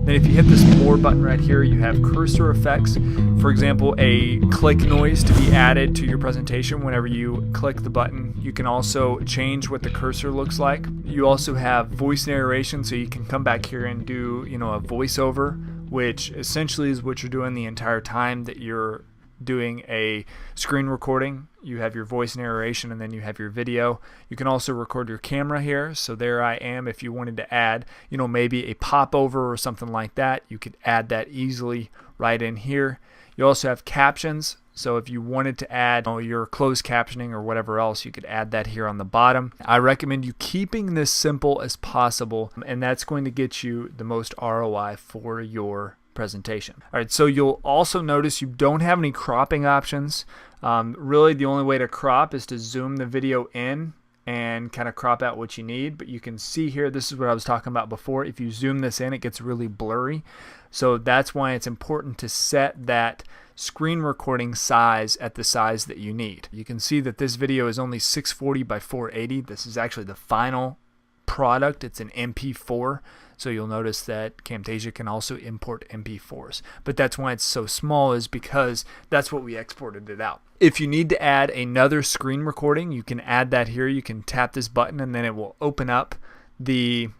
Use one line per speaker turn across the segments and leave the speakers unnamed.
Then if you hit this more button right here, you have cursor effects. For example, a click noise to be added to your presentation whenever you click the button. You can also change what the cursor looks like. You also have voice narration, so you can come back here and do, a voiceover, which essentially is what you're doing the entire time that you're doing a screen recording. You have your voice narration and then you have your video. You can also record your camera here. So there I am. If you wanted to add, maybe a popover or something like that, you could add that easily right in here. You also have captions. So if you wanted to add your closed captioning or whatever else, you could add that here on the bottom. I recommend you keeping this simple as possible, and that's going to get you the most ROI for your presentation. All right, so you'll also notice you don't have any cropping options. Really, the only way to crop is to zoom the video in and kind of crop out what you need. But you can see here, this is what I was talking about before. If you zoom this in, it gets really blurry. So that's why it's important to set that screen recording size at the size that you need. You can see that this video is only 640 by 480. This is actually the final product. It's an MP4. So you'll notice that Camtasia can also import MP4s. But that's why it's so small, is because that's what we exported it out. If you need to add another screen recording, you can add that here. You can tap this button and then it will open up the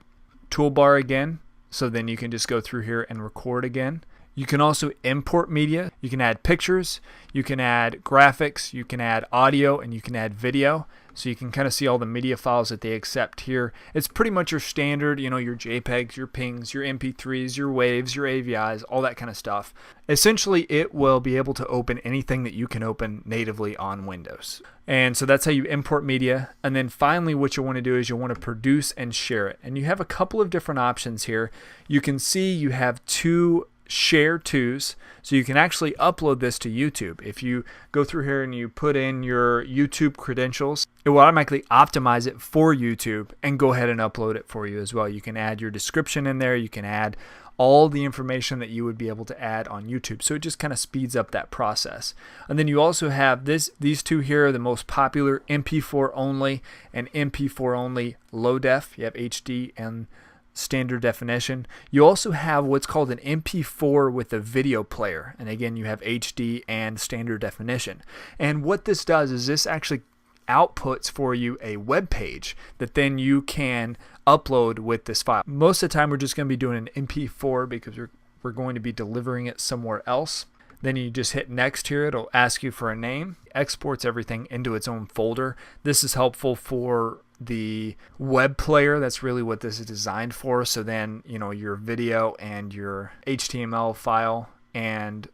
toolbar again. So then you can just go through here and record again. You can also import media. You can add pictures, you can add graphics, you can add audio, and you can add video. So you can kind of see all the media files that they accept here. It's pretty much your standard, your JPEGs, your PNGs, your MP3s, your WAVs, your AVIs, all that kind of stuff. Essentially, it will be able to open anything that you can open natively on Windows. And so that's how you import media. And then finally, what you want to do is you want to produce and share it. And you have a couple of different options here. You can see you have two share tos, so you can actually upload this to YouTube. If you go through here and you put in your YouTube credentials, it will automatically optimize it for YouTube and go ahead and upload it for you as well. You can add your description in there. You can add all the information that you would be able to add on YouTube. So it just kind of speeds up that process. And then you also have these two here are the most popular, MP4 only and MP4 only low def. You have HD and standard definition. You also have what's called an MP4 with a video player, and again you have HD and standard definition. And what this does is this actually outputs for you a web page that then you can upload with this file. Most of the time we're just going to be doing an MP4 because we're going to be delivering it somewhere else. Then you just hit next here. It'll ask you for a name. Exports everything into its own folder. This is helpful for the web player. That's really what this is designed for. So then, your video and your HTML file and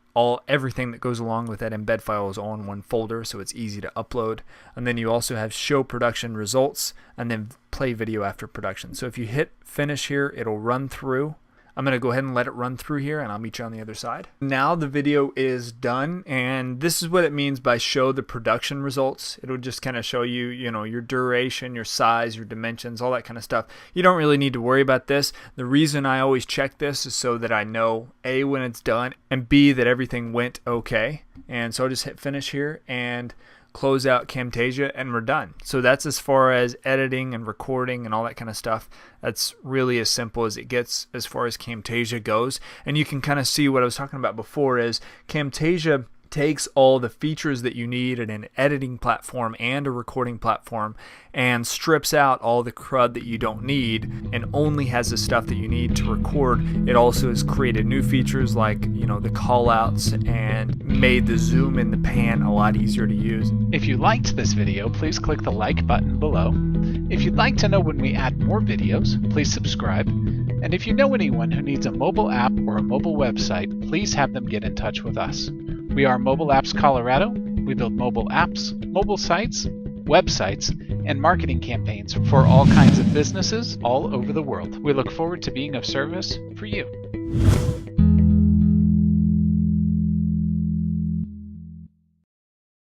everything that goes along with that embed file is all in one folder, so it's easy to upload. And then you also have show production results and then play video after production. So if you hit finish here, it'll run through. I'm going to go ahead and let it run through here, and I'll meet you on the other side. Now the video is done, and this is what it means by show the production results. It'll just kind of show you, your duration, your size, your dimensions, all that kind of stuff. You don't really need to worry about this. The reason I always check this is so that I know A, when it's done, and B, that everything went okay. And so I'll just hit finish here and close out Camtasia, and we're done. So that's as far as editing and recording and all that kind of stuff. That's really as simple as it gets as far as Camtasia goes. And you can kind of see what I was talking about before is Camtasia takes all the features that you need in an editing platform and a recording platform and strips out all the crud that you don't need and only has the stuff that you need to record. It also has created new features like, the call outs and made the zoom and the pan a lot easier to use.
If you liked this video, please click the like button below. If you'd like to know when we add more videos, please subscribe. And if you know anyone who needs a mobile app or a mobile website, please have them get in touch with us. We are Mobile Apps Colorado. We build mobile apps, mobile sites, websites, and marketing campaigns for all kinds of businesses all over the world. We look forward to being of service for you.